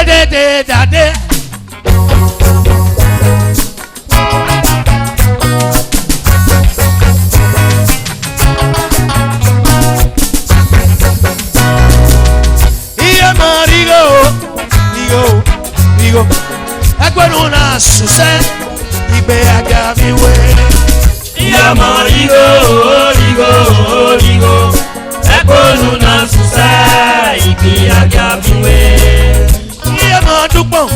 de. Iye marigo, digo, agbẹnu na susẹ igbe agabiwe. Iye marigo, agbẹnu na susẹ igbe agabiwe. Iye ma dúpọ̀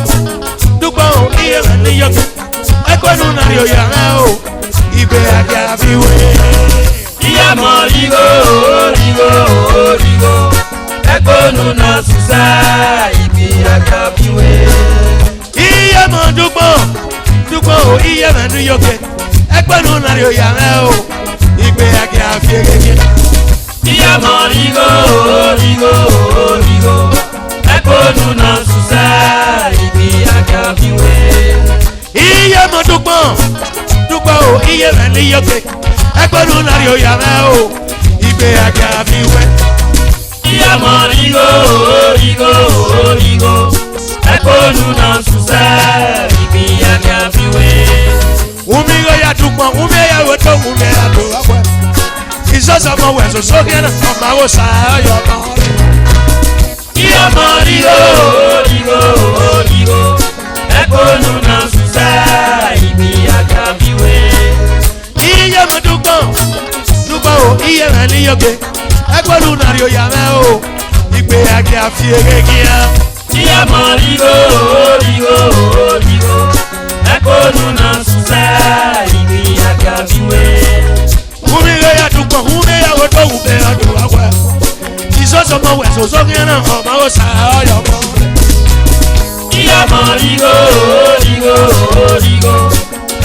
iye rẹ̀ níyọ̀kẹ́ agbẹnu na rí oyà rẹ̀ o igbe agabiwe. Iye marigo, agbẹnu na susẹ igbe agabiwe. Iye ma dúpọ̀ iye rẹ̀ níyọ̀kẹ́ agbẹnu na rí oyà rẹ̀ o igbe agabiwe. Iye marigo, agbẹnu na susẹ igbe agabiwe. Iye ma dúpọ̀ iye rẹ̀ níyọ̀kẹ́ agbẹnu na rí oyà rẹ̀ o igbe agabiwe. Iye marigo, agbẹnu na susẹ igbe agabiwe. Umigo ya dúpọ̀ ya wẹtọ ya do akọ. Isoso mo wẹso sókè na ọmọ wo sa ọyọ mọ. Iye marigo, agbẹnu na susẹ igbe agabiwe. Iye mo dúpọ̀ iye rẹ̀ níyọ̀kẹ́ agbẹnu na rí oyà rẹ̀ o igbe agabiwe. Iye marigo, agbẹnu na susẹ igbe agabiwe. Umigo ya dúpọ̀ ya wẹtọ ya do akọ. Isoso mo wẹso sókè na ọmọ wo sa ọyọ mọ. Iye marigo,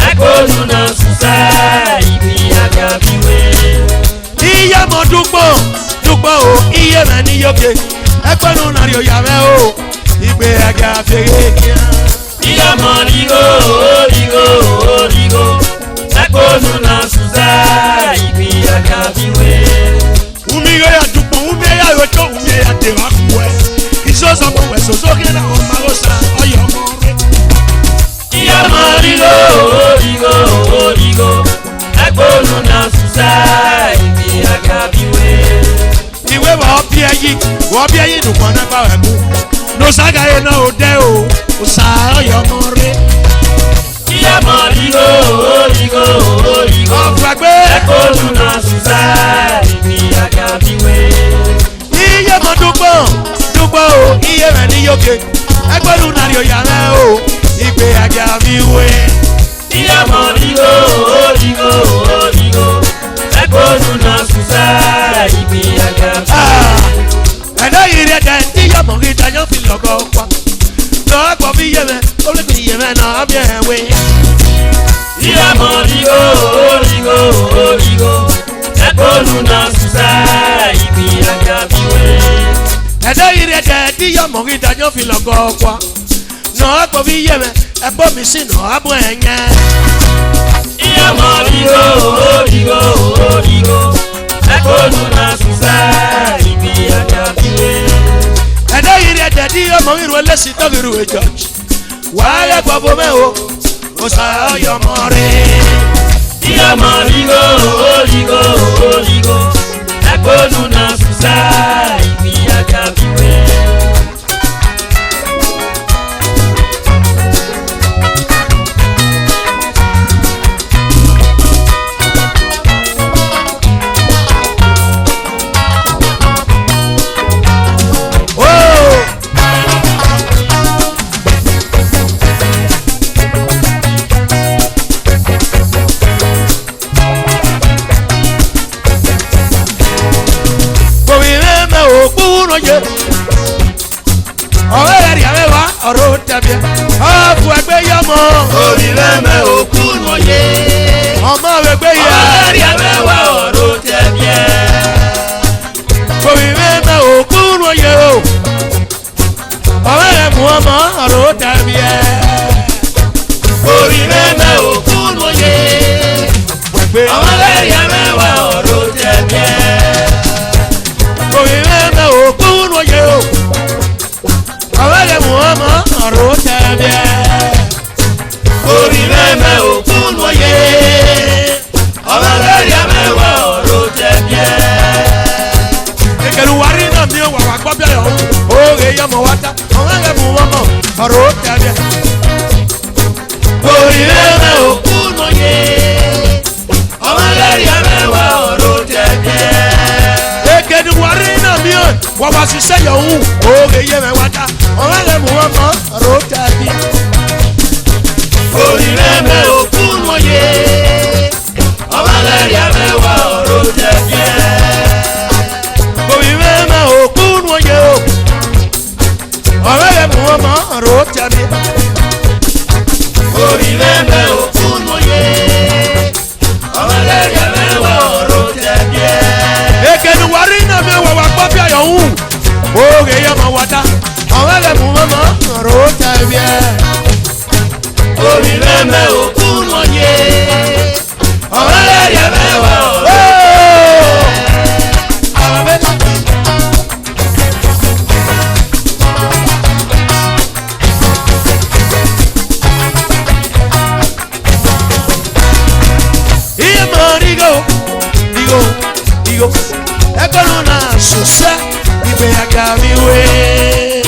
agbẹnu na susẹ igbe agabiwe. Iye mo dúpọ̀ iye rẹ̀ níyọ̀kẹ́ agbẹnu na rí oyà rẹ̀ o igbe agabiwe. Iye marigo, agbẹnu na susẹ igbe agabiwe. Umigo ya dúpọ̀ ya wẹtọ ya de akọ. Isoso mo wẹso sókè na ọmọ wo sa ọyọ mọ. Iye marigo, agbẹnu na susẹ igbe agabiwe. Iwe wọ́n bí ẹyí nùkọ́ nípa rẹ̀ mú. Nùsàgàyé náà ò dẹ́ o, kò sá ọyọ mọ rí. Iye marigo, Ọ̀gbàgbé agbẹnu na susẹ igbe agabiwe. iye mọ dúpọ̀ iye rẹ̀ níyọ̀kẹ́ agbẹ́nu nàrí oyà rẹ̀ o ìgbé àjà mi wé. Iye marigo, agbẹnu na susẹ igbe agabiwe. Ẹ̀dá yìí rẹ̀ dẹ̀ tí yọ̀mọ̀ rí dayọ̀ fi lọ́gọ́ pa. Lọ́wọ́ pọ̀ bí yẹ̀mẹ̀ olùkọ́ yẹ̀mẹ̀ náà bí ẹ̀ wé. Iye marigo, agbẹnu na susẹ igbe agabiwe. Ẹ̀dá yìí rẹ̀ dẹ̀ tí yọ̀mọ̀ rí dayọ̀ fi lọ́gọ́ pa. Lọ́wọ́ pọ̀ bí yẹ̀mẹ̀ ẹ̀bọ́ mi sí náà bọ̀ ẹ̀ yẹn. Iye marigo, agbẹnu na susẹ igbe agabiwe. Ẹ̀dá yìí rẹ̀ dẹ̀ tí yọ̀mọ̀ rí rẹ̀ lẹ́sìn tó rí rẹ̀ jọ́ọ̀jì. Wàá yẹ gbọ́ bọ́ mẹ́ o. Kò sá ọyọ mọ rí. Iye marigo, agbẹnu na susẹ igbe agabiwe. Ọ̀rẹ́ rẹ̀ rí àwẹ̀ wá ọ̀rọ̀ tẹ̀bíẹ̀. Ọ̀bù ẹgbẹ́ yọmọ. Orí lẹ́mẹ̀ òkú lóye. Ọmọ ẹgbẹ́ yẹ. Ọ̀rẹ́ rí àwẹ̀ wá ọ̀rọ̀ tẹ̀bíẹ̀. Orí lẹ́mẹ̀ òkú lóye o. Ọ̀rẹ́ rẹ̀ mú ọmọ ọ̀rọ̀ tẹ̀bíẹ̀. Orí lẹ́mẹ̀ òkú lóye. Ọ̀rẹ́ rí àwẹ̀ wá ọ̀rọ̀ tẹ̀bíẹ̀. Orí lẹ́mẹ̀ òkú lóye o. Ọ̀rẹ́ rẹ̀ mú ọmọ Because you say your own, oh, yeah, my water. Oh, I am one road daddy. Orí rẹ̀mẹ̀ òkú wọ̀nyé. Ọmọlẹ́rìí àmẹ́wà ọ̀rọ̀ jẹ̀jẹ̀. Orí rẹ̀mẹ̀ òkú wọ̀nyé o. Ọ̀rẹ́ rẹ̀ mú ọmọ road daddy. Orí rẹ̀mẹ̀ òkú wọ̀nyé. Ọmọlẹ́rìí àmẹ́wà ọ̀rọ̀ jẹ̀jẹ̀. Ekenu wari na me wa wa papi ayọ̀hún. Oge yẹ ma wata. Ọ̀rẹ́ rẹ̀ mú ọmọ road daddy. Orí rẹ̀mẹ̀ òkú wọ̀nyé. Ọmọlẹ́rìí àmẹ́wà ọ̀rọ̀ jẹ̀jẹ̀. Ẹgbẹ́rún náà sọ̀sẹ́ ibẹ̀ àgàmìwé.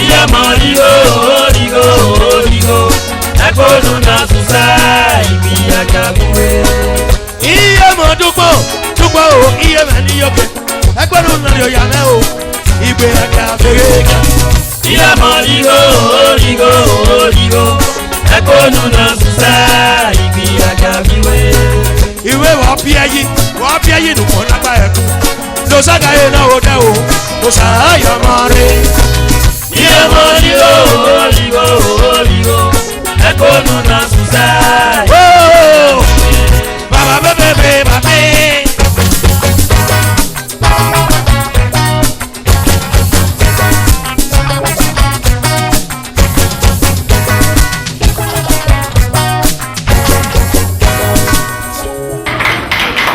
Iye mọ̀ rígo, rígo, rígo. Ẹgbẹ́rún náà sọ̀sẹ́ ibi àgàmìwé. Iye mọ̀ dúpọ̀ dúpọ̀ o iye mẹ́ ní yọ̀kẹ́. Ẹgbẹ́rún náà yọ̀ yàrá o ibẹ̀ àgàmìwé. Iye mọ̀ rígo, rígo, rígo. Ẹgbẹ́rún náà sọ̀sẹ́ ibi àgàmìwé. Ìwé wọ́n bí ẹyí nùkọ́ lápá ẹ̀kú. Lọ́sàgà yẹn náà ó dẹ́ o, lọ́sàáyà máa rí. Iye mọ̀ rígo, rígo, rígo. Ẹgbẹ́rún náà sọ̀sẹ́. Bàbá bẹ́ẹ̀ bàbá.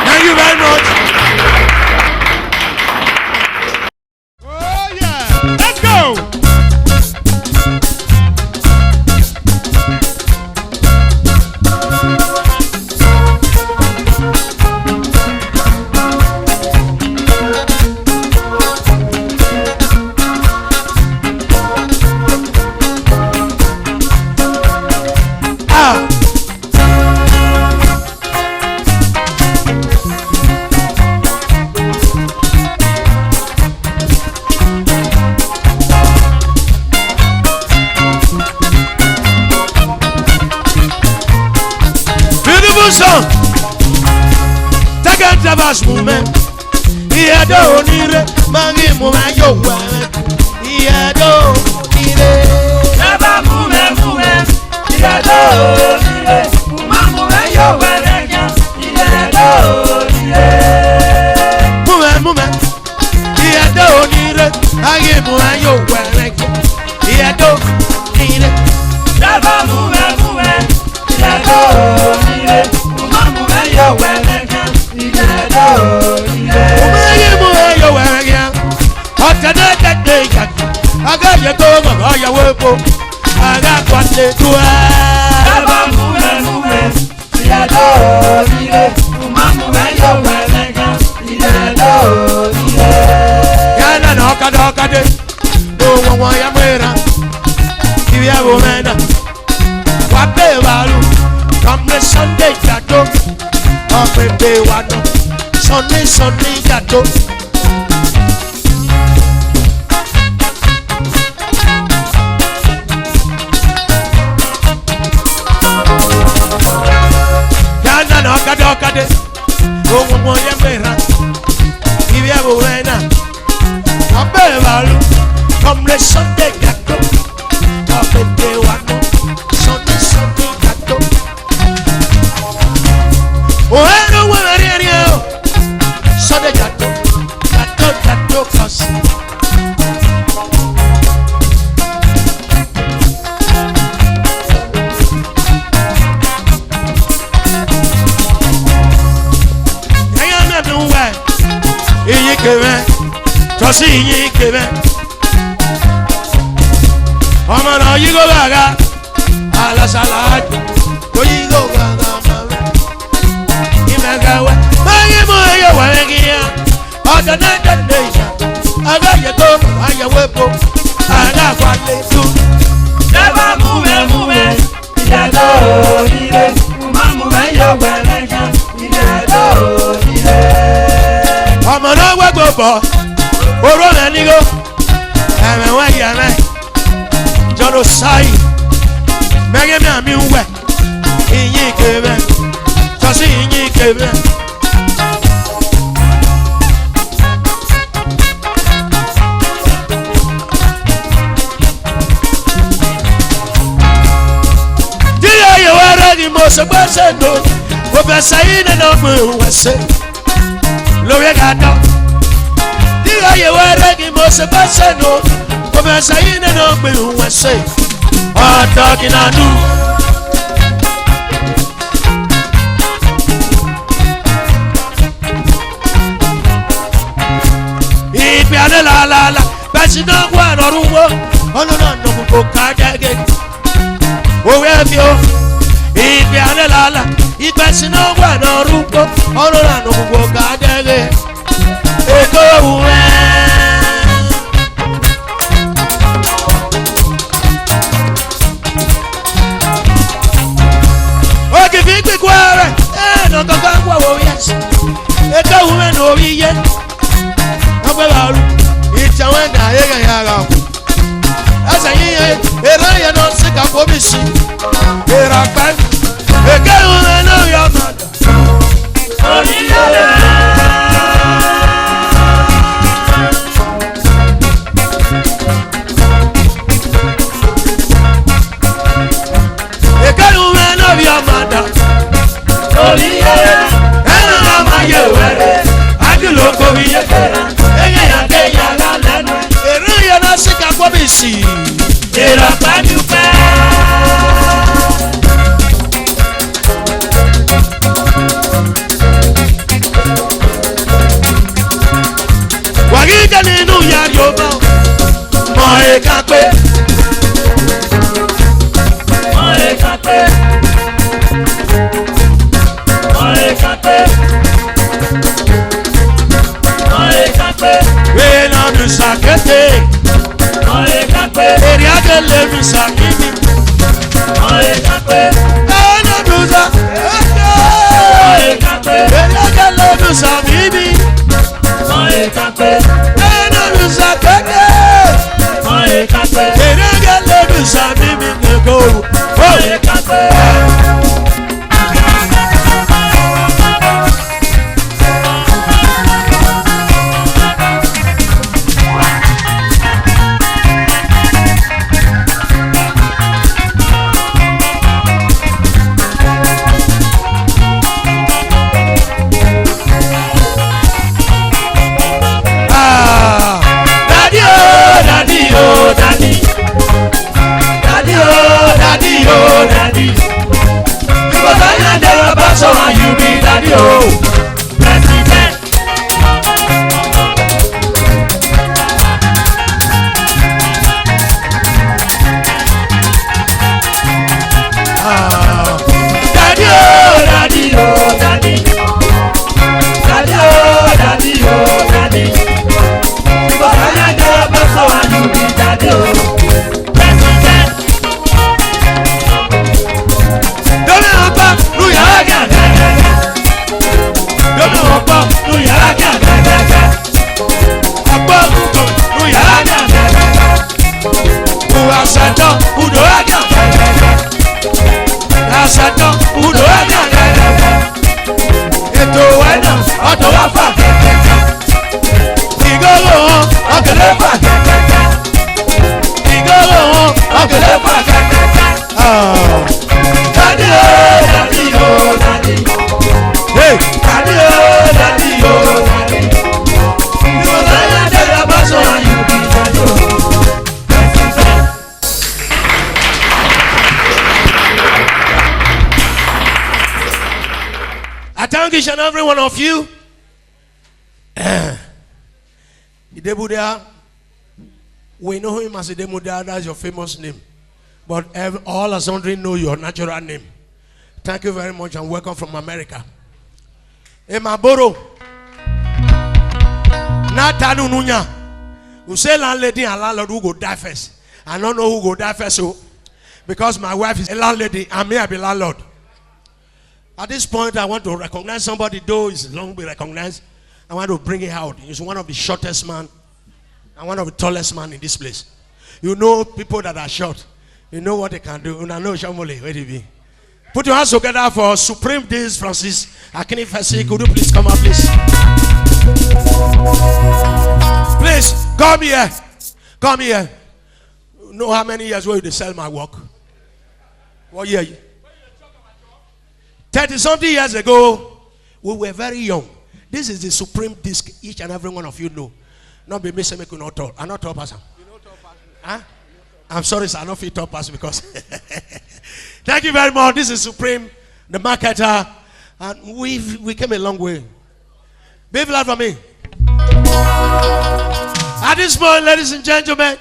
Thank you very much. Oh yeah, let's go. Song. Take a Javas movement. He had onire, mangi muma yo wa. He had onire. Never move. He had onire. Mama yo wa lenya. He had onire. Muma. He had onire, mangi muma yo wa lenya. He had onire. Never move. He had onire. Yo wẹ̀lẹ̀gẹ̀ ìjẹ́dọ̀ òyìnbó. Omeyi mu eyo wẹ̀rẹ̀gẹ̀. Ọ̀tẹ̀dẹ̀ dẹ̀dẹ̀ ìyàtọ̀. Agẹ́yẹ tó mọ̀ ọ̀yẹ̀wò epo. Agàkwàlẹ̀ tó ẹ̀. Dábà múwẹ̀ ìjẹ́dọ̀ òyìnbó. Mọ̀mọ́mọ́ yo wẹ̀lẹ̀gẹ̀ ìjẹ́dọ̀ òyìnbó. Yálà náà ọ̀kadà. Òwò wọn yẹ mìíràn. Ìwé ẹ̀wò mẹ́ta. Wà á bẹ̀ wàlú. Kọ́mẹ́ Sunday yàtọ̀. Ọ̀pẹ̀pẹ̀ wà nù. Sunday yàtọ̀. Yálà náà ọ̀kadà. Òwò wọn yẹ mìíràn. Ìwé ẹ̀wò mẹ́ta. Wà á bẹ̀ wàlú. Kọ́mẹ́ Sunday yàtọ̀. Ọ̀pẹ̀pẹ̀ wà nù. Sunday yàtọ̀. Oero wẹ̀rẹ̀rẹ̀ o. Sunday yàtọ̀ kọ̀sì. Ẹ̀yà mẹ́fì ń wẹ̀. Iyì kẹ̀mẹ́. Tọ́sí iyì kẹ̀mẹ́. Ọmọ náà yí kó bàgà. Alásàlá àjò. Kó yí kó bàgà mọ̀wé. Ìmẹ̀gàwẹ̀. Báyìí mú ẹyẹ wẹ̀rẹ̀ kìíyà. Ọ̀dọ̀ náà dẹ̀ ìyá. Agẹ́yẹ tó àyẹ̀wò epo. Àgàkwàlẹ̀ tó. Dábà múwẹ̀ ìjẹ́dọ̀ òyìnbó. Mọ̀mọ́mọ́ yo wẹ̀lẹ̀gẹ̀ ìjẹ́dọ̀ òyìnbó. Ọmọ náà wẹ́gbọ̀ bọ̀. Oró rẹ̀ nígò. dear man. Jonosai. Mega me wet. In ye cave. Tossy in ye cave. Most person no, over saying and over was say, Loretta. Dear, you were ready, most person no, over saying and over was say, what talking I do. If you are la la la, but you don't want to work, oh no, go card again. Oh, have you? If you are la la, if I see no one or Ruko, or no go gadege. Ego okay, Vicky Guare, and on the Gangwa, yes. Ego woman over yet. It's a one I as I hear it, I don't sick of what we see. Here I find a girl I know your mother. A girl I know your mother. And I'm my year. I do look over here. A sick of what we see. Here I find you Wagita nínú yàrá ọba mọ ẹ̀ka pé mọ ẹ̀ka pé mọ ẹ̀ka pé mọ ẹ̀ka pé wíná mi sàkété mọ ẹ̀ka pé èrè àgẹlẹ mi sàkíní mọ ẹ̀ka pé ẹnà mi sàkété mọ ẹ̀ka pé èrè àgẹlẹ mi sàkíní. Each and every one of you. Idebudia, we know him as Idebudia, that's your famous name. But all as wondering know your natural name. Thank you very much and welcome from America. Emaboro. Natanu Nunya. Who say landlady and landlord who go die first. I don't know who go die first, so because my wife is a landlady and me I be landlord. At this point, I want to recognize somebody, though it's long be recognized. I want to bring it out. He's one of the shortest man and one of the tallest man in this place. You know people that are short. You know what they can do. Una know Shamole, where they be. Put your hands together for Supreme Days Francis Akini Fesi. Could you please come up, please? Please, come here. Come here. You know how many years will you sell my work? What year? 30-something years ago, we were very young. This is the supreme disc. Each and every one of you know. Not be missing, make you not talk. I'm not top person. Huh? I'm sorry, sir. I don't feel top person because. Thank you very much. This is Supreme, the marketer, and we came a long way. Be glad for me. At this point, ladies and gentlemen,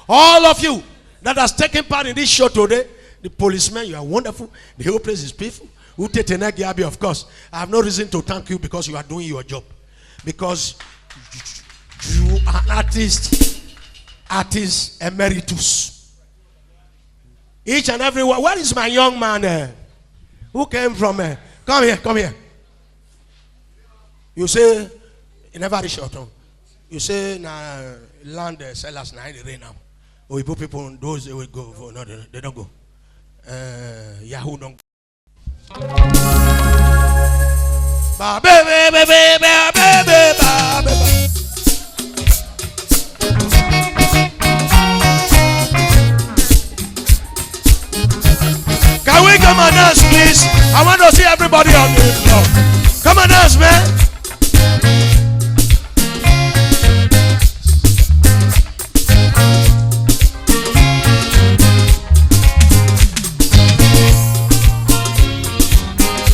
all of you that has taken part in this show today, the policemen, you are wonderful. The whole place is peaceful. Of course, I have no reason to thank you because you are doing your job. Because you are an artist emeritus. Each and every one. Where is my young man? Who came from? Come here, come here. You say, you never reach your tongue. You say, land sellers now in the rain now. Or you put people on those, they will go. For, no, they don't go. Yahoo don't go. Ba baby baby baby baby. Can we come and dance, please? I want to see everybody on the floor. Come and dance, man.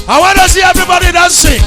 I want to see everybody dancing.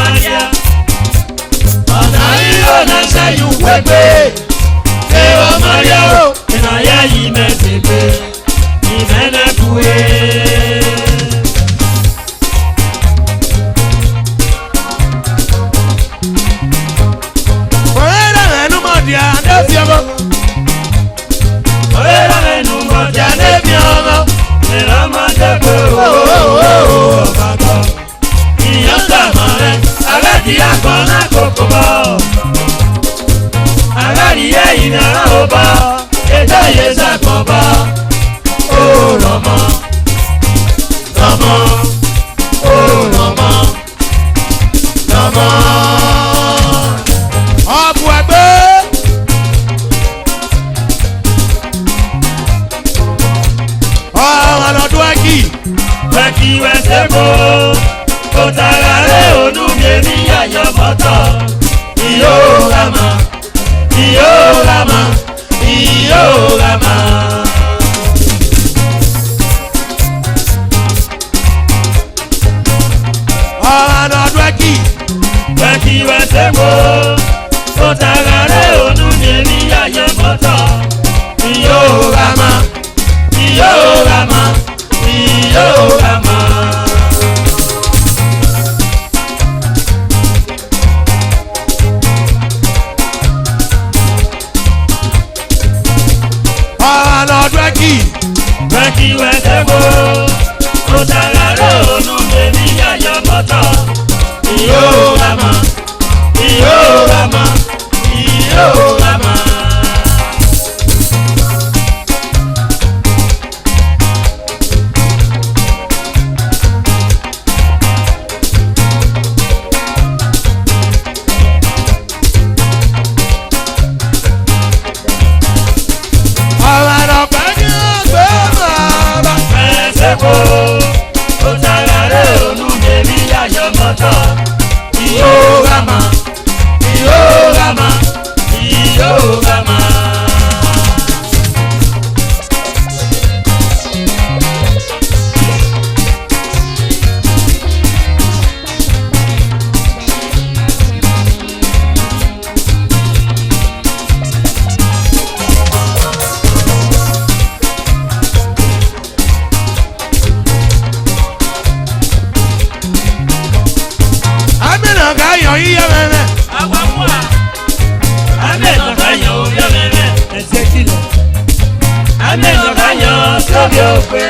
Maria. gbẹgbẹ ṣé ọmọ yẹ o ìnáyà yìí mẹ́tẹ̀ẹ̀gbẹ́ ìmẹ́nẹ́kùwé. òyìnbó ẹnu mọ̀ di àdé fi ọmọ. òyìnbó ẹnu mọ̀ di àdé fi ọmọ. ìrọmọdé pé ooo bàbá ìyá sàmọ rẹ aládìí àgbọnà kòkó bọ aládìyẹ ìnáwó ò bọ ètò yẹ sàkọ bọ ó rọmọ rọmọ ó rọmọ rọmọ. ọ̀bù ẹgbẹ́. ọ̀hún ọdún ẹ̀kì. wẹ́kí wẹ́sẹ̀ kó kó tara rẹ̀ ònú mi ní yàyọ̀ mọ́tọ̀ ìyó rama ìyó rama ìyó rama. ọ̀hún ọdún ẹ̀kì. wẹ́kí wẹ́sẹ̀ kó kó tara rẹ̀ ònú mi ní yàyọ̀ mọ́tọ̀ ìyó rama ìyó rama ìyó rama. ọ̀hún ọdún ẹ̀kì. wẹ́kí wẹ́sẹ̀ kó kó tara rẹ̀ ònú mi ní yàyọ̀ mọ́tọ̀ ìyó rama ìyó rama ìyó rama. ọ̀hún ọ̀pẹ ní ọgbẹ́ bàbá. ẹsẹ̀ kó ó tara rẹ̀ ònú mi ní yàyọ̀ mọ́tọ̀ ìyó rama ìyó rama ìyó rama. amínà ká yàn yíyá mẹ́mẹ́. Agbamua, amẹ́nà káyọ̀ oyá mẹ́mẹ́ ẹ̀sẹ̀ kìlọ̀. Amẹ́nà káyọ̀ sóbi òpè.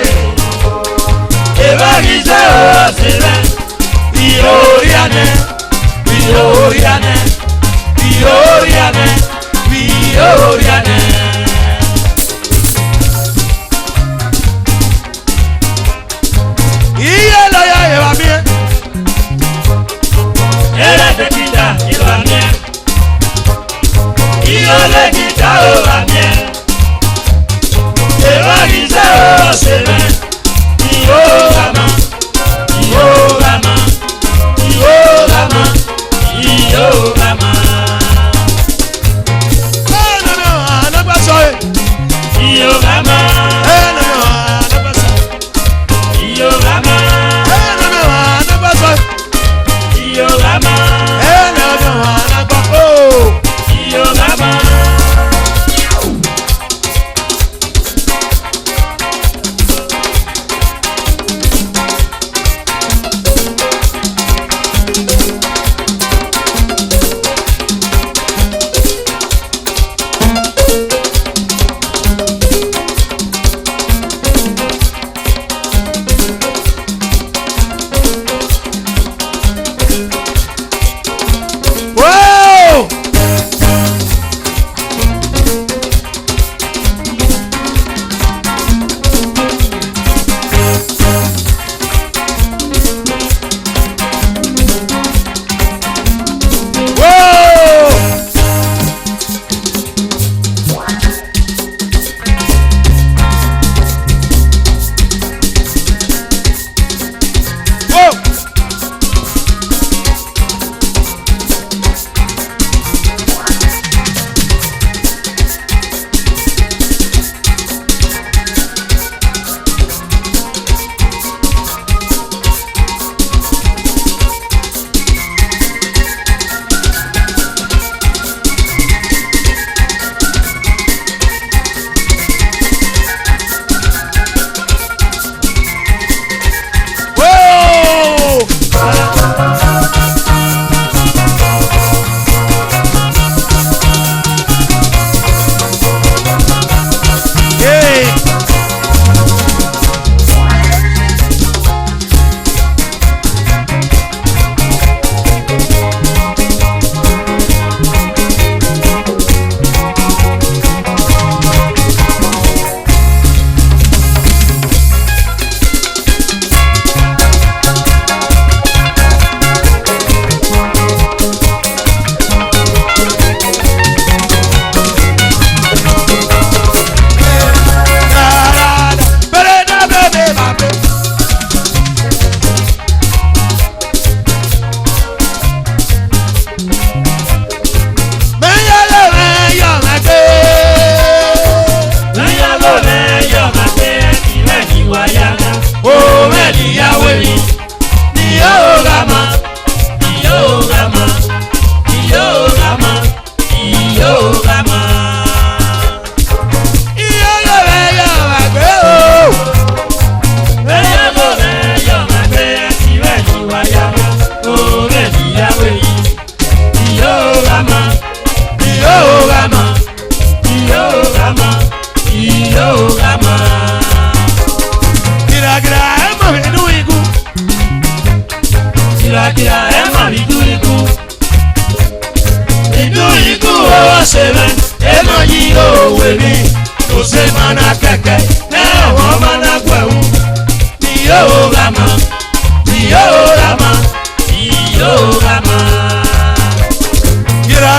Ìbáraẹni sẹ́ ọ̀ sílẹ̀. Ìyó orí àná, ìyó orí àná, ìyó orí àná, ìyó orí àná. iye lọ́yà ìwà mi. Ẹlẹ́dẹ̀ kìtà ìwà miẹ́. Ìyọ̀lẹ̀ kìtà ìwà miẹ́. Ìbáraẹni sẹ́ ọ̀ sílẹ̀. Ìyó rama, ìyó rama, ìyó rama, ìyó rama. ẹ̀ẹ́nà ànágbàsọ yìí. Ìyó rama, ẹ̀ẹ́nà ànágbàsọ. ìyó rama, ẹ̀ẹ́nà ànágbàsọ yìí. ìyó rama, ẹ̀ẹ́nà ànágbàsọ. ìyó rama.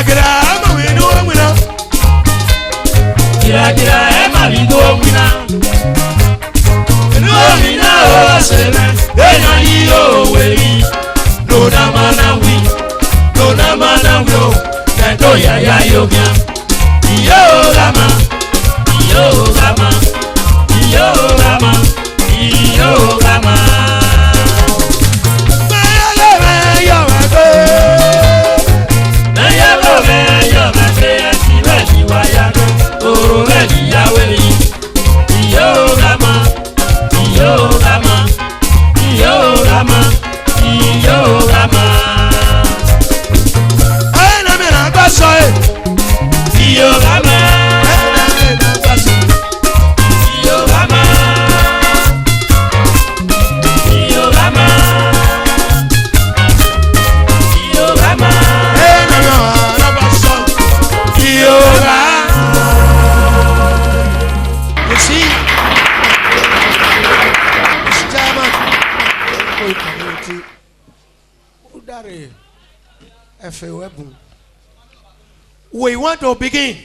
gira ama winu wina. Gira ema winu wina. Winu wina o aseme. Ena yi o wei. No na mana wi. No na mana wi o. Tento ya ya yo mia. Iyo rama. Iyo rama. Iyo rama. Iyo rama. We want to begin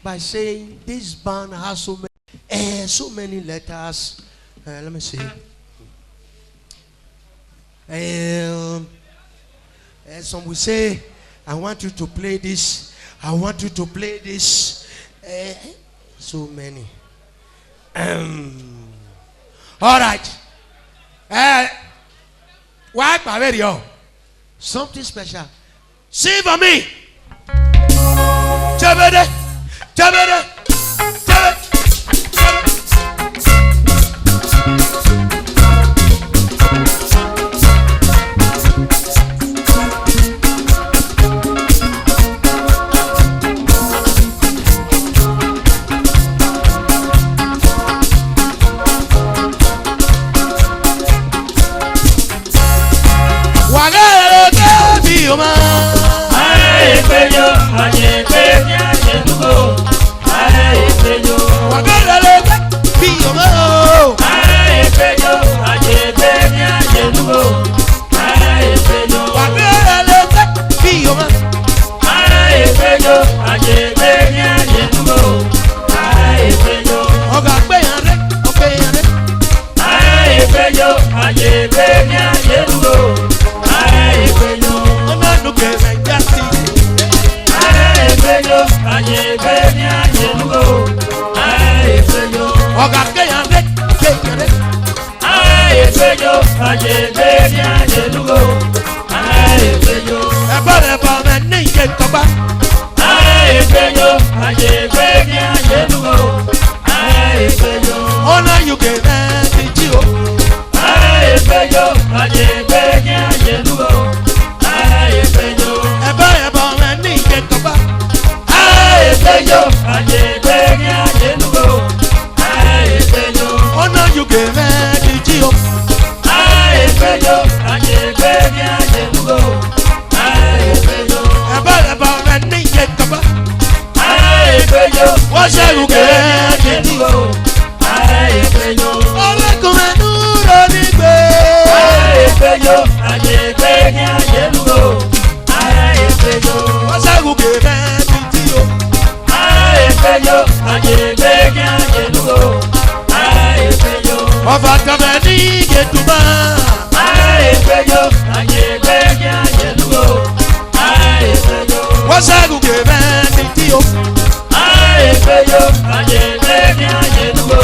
by saying this band has so many letters. Let me see. Some will say, I want you to play this. I want you to play this. So many. All right. Why Paverio? Something special. Sing for me. Chabede, chabede, chabede. Wagale baby, oh man. Peyo, aye peña, yenugo, aye peyo. Wagale peyo mo. Aye peyo, aye peña, yenugo, aye peyo. Wagale peyo mo. Aye peyo, aye peña, yenugo, aye peyo. Oga peyare, opeyare. Aye peyo, aye peña, yenugo, aye peyo. Ona nuke menjati. Aye peña yenugo, aye peyo. Oga keyare, keyare. Aye peyo, aye peña yenugo, aye peyo. Eba me niye toba. Aye peyo, aye peña yenugo, aye peyo. Ona yuke me tijo. Aye peyo, aye peña yenugo, aye peyo. Eba me niye toba. Peyo, aye peña yenugo, aye peyo. Ona yuke me tijo. Aye peyo, aye peña yenugo, aye peyo. Eba me niye toba. Aye peyo, wase yuke yenugo, aye peyo. Ole come duro nigbe. Aye peyo, aye peña yenugo, aye peyo. Wase yuke me tijo. Aye peyo, aye peña yenugo, aye peyo. Ofa kameni yetuba. Aye peyo, aye peña yenugo, aye peyo. Wasagu kebe tiyo. Aye peyo, aye peña yenugo,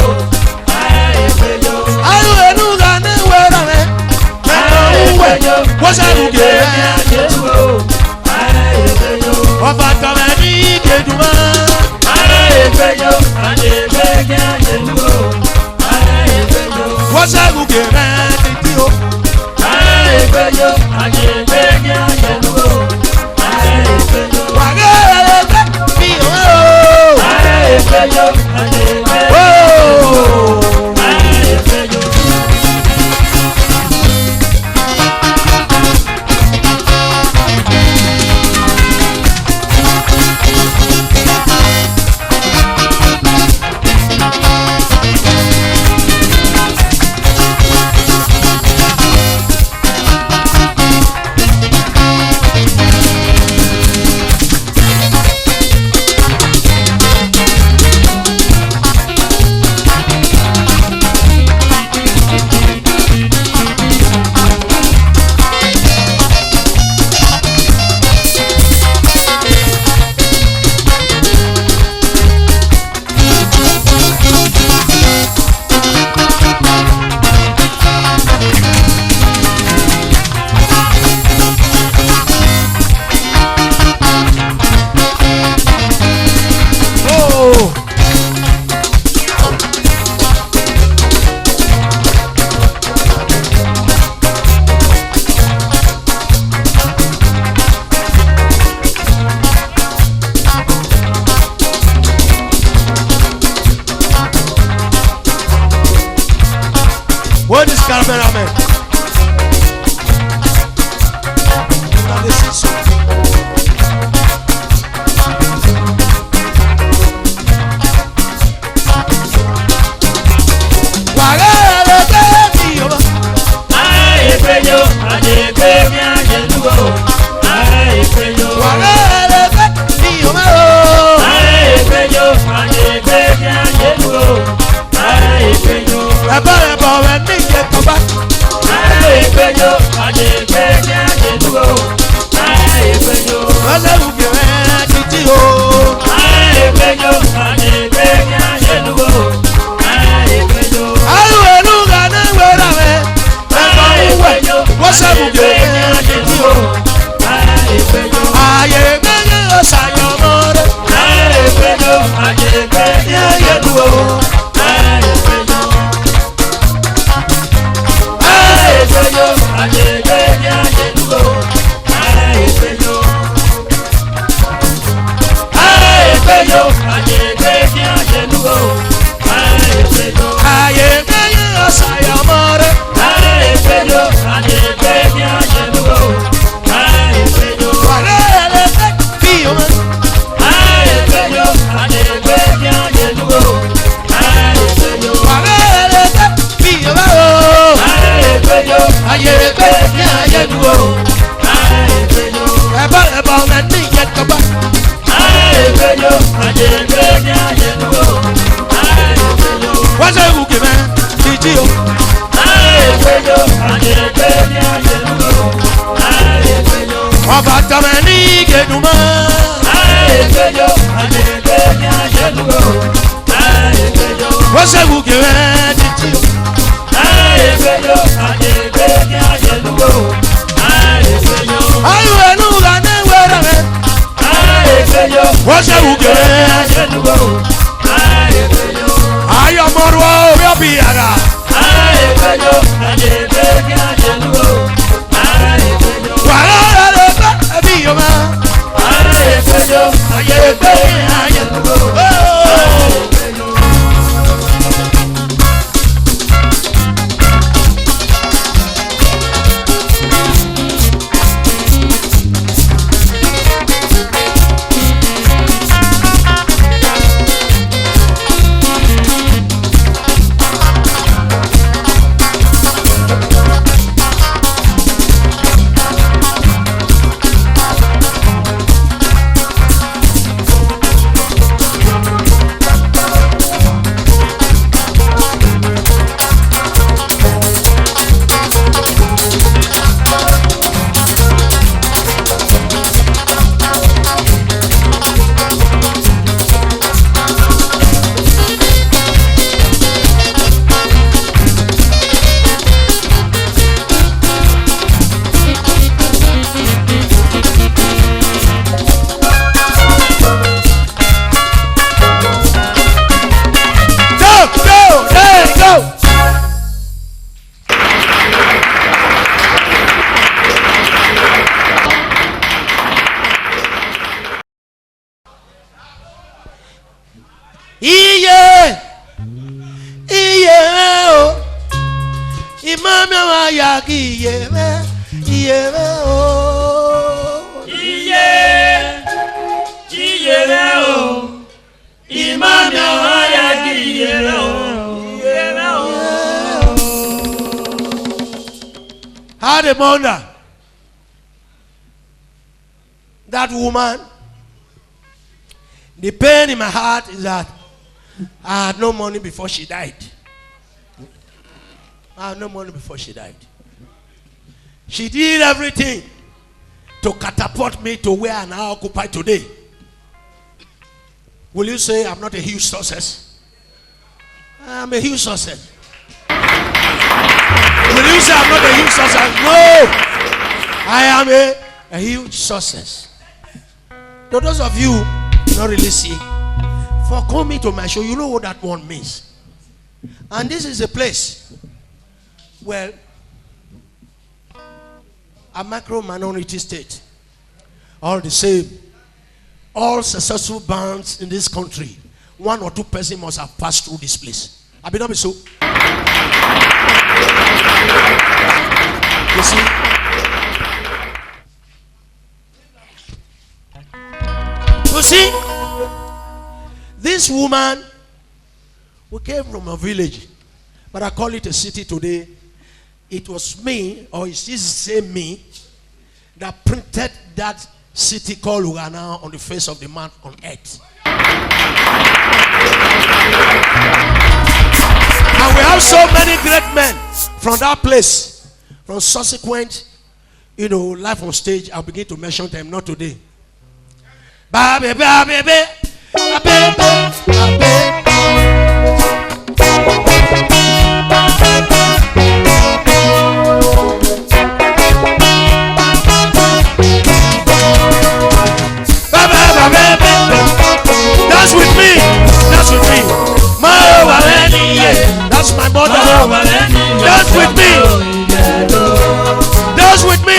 aye peyo. Ayo enuga ne werame. Aye peyo, wasagu kebe yenugo, aye peyo. Ofa kameni yetuba. Aye peyo, aye peña yenugo, aye peyo. Wasagu kebe tiyo. Aye peyo, aye peña yenugo, aye peyo. Wagale tiyo. Aye peyo, aye peña yenugo, aye peyo. cameraman. That woman, the pain in my heart is that I had no money before she died. I had no money before she died. She did everything to catapult me to where I now occupy today. Will you say I'm not a huge success? I'm a huge success. Will you say I'm not a huge success? No! I am a huge success. Now, those of you not really see, for coming to my show, you know what that one means. And this is a place where a micro minority state, all the same, all successful bands in this country, one or two persons must have passed through this place. I be not be so. see, this woman, we came from a village, but I call it a city today. It was me, or it is the same me, that printed that city called Uganda on the face of the man on earth. And we have so many great men from that place, from subsequent, life on stage. I'll begin to mention them, not today. Baby, baby, baby, baby, baby. Dance with me, dance with me. That's my mother. Dance with me, dance with me.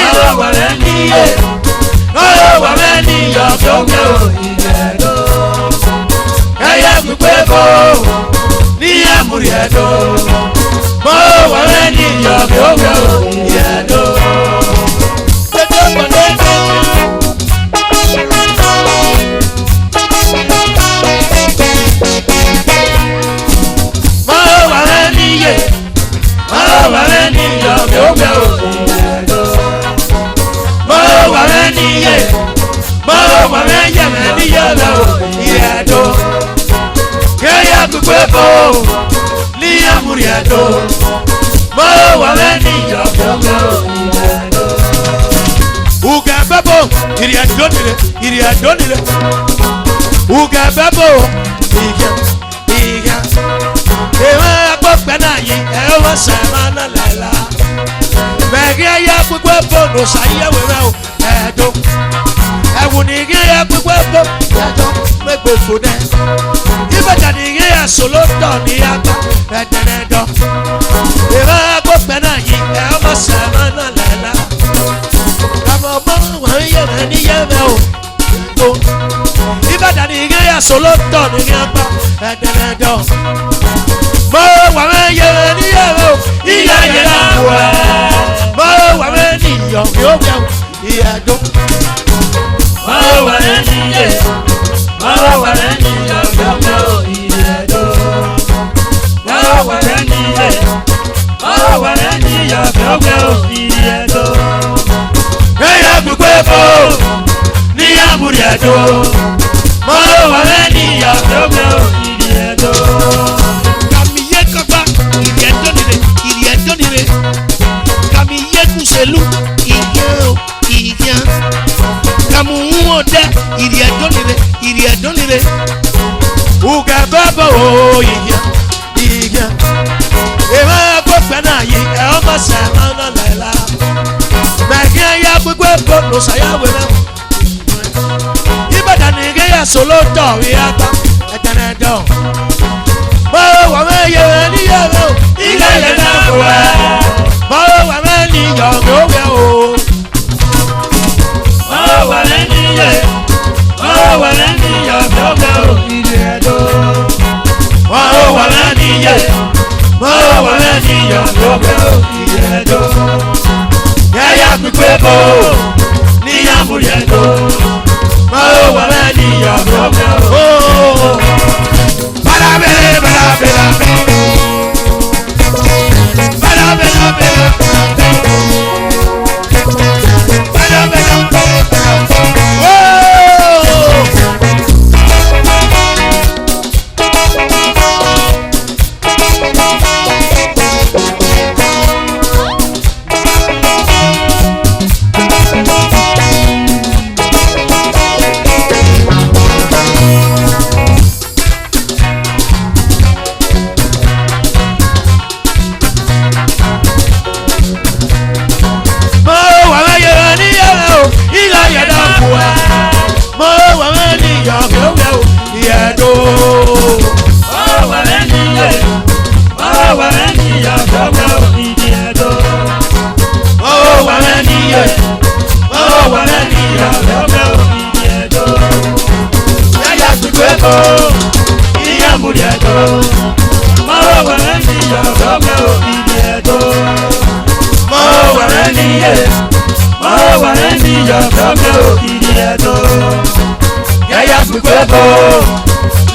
Bukwebo,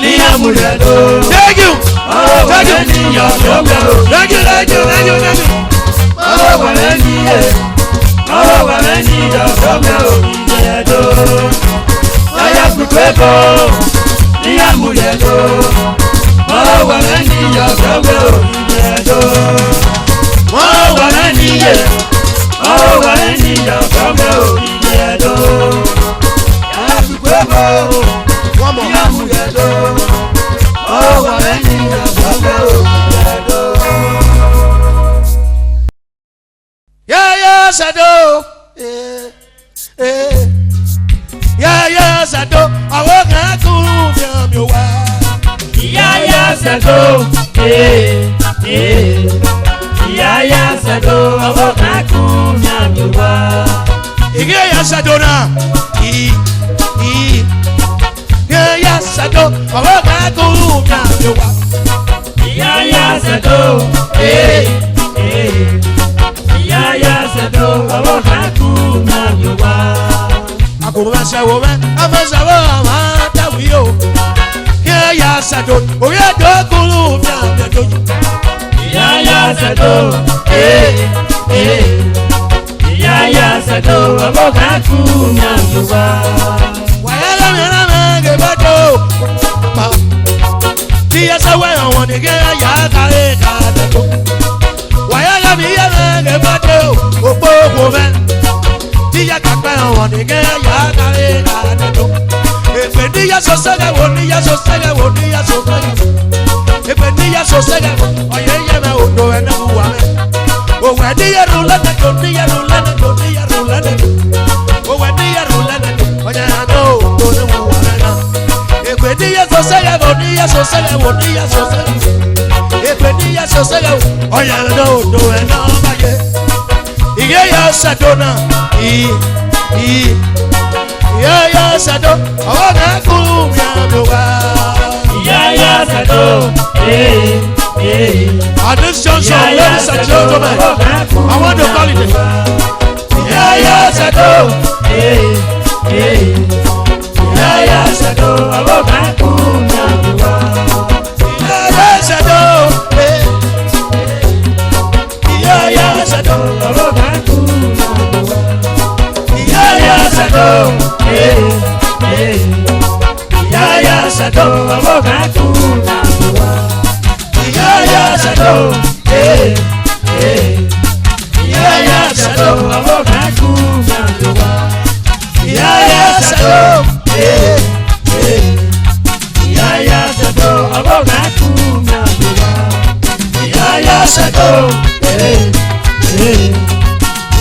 Liamuredo. Thank you. Oh, Thank you. Thank you. Thank you. Thank you. Thank you. Oh, Yaya Bukwebo, Liamuredo. Oh, Walenia, Liamuredo. Oh, Walenia. Oh, Walenia, Liamuredo. Yaya Bukwebo, One more. Liamuredo. Oh, Walenia, Liamuredo. Yeah, Sado. Yeah, Sado. I walk out to your wife. Yaya Sado, Yaya Sado, Awokaku Nyamiwa. Yeah, Sadona. Yeah, Sado. I walk out to your wife. Yaya Sado, Yaya Sado, Awokaku Nyamiwa. I go and say, woman, I'm a Sawa, Tawio. Yeah, Sado. Oh, yeah, don't go. Yaya Sado, Yaya Sado, Awokaku Nyamiwa. Why am I get back? Yes, I want to get a yaka. Why am I get back? Oh, woman. Tia Kaka, want to get a yaka. If a dear so saga, one year so saga, 1 year so saga. If a dear so saga, or Yama would go and no woman. Oh, where dear Rulana, don't dear Rulana, don't dear Rulana. Oh, where dear Rulana, oh, I know, don't know woman. If a dear so saga, 1 year so saga, 1 year so saga. If a dear so saga, oh, I know, do and no, my yeah, Sadona, yeah, Sado, oh, na kumyawa. Yaya Sado, At this junction, ladies and gentlemen, I want to call it. Yaya Sado, Yaya Sado, Awokaku Nyamiwa. Yeah, Sado, yeah, Sado, Awokaku Nyamiwa. Yaya Sado, Yaya Sado, Awokaku Nyamiwa. Yaya Sado, Yaya Sado, Awokaku Nyamiwa. Yaya Sado, Yaya Sado, Awokaku Nyamiwa. Yaya Sado,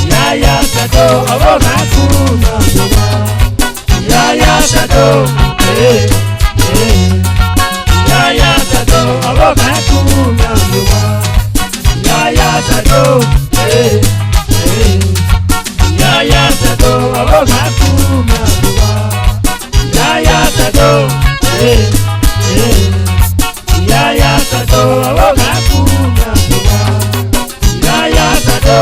Yaya Sado, Awokaku Nyamiwa. Yaya Sado, Yaya Sado, Awokaku Nyamiwa. Yaya Sado, Yaya Sado, Awokaku Nyamiwa. Yaya Sado, Yaya Sado, Awokaku Nyamiwa. Yaya Sado,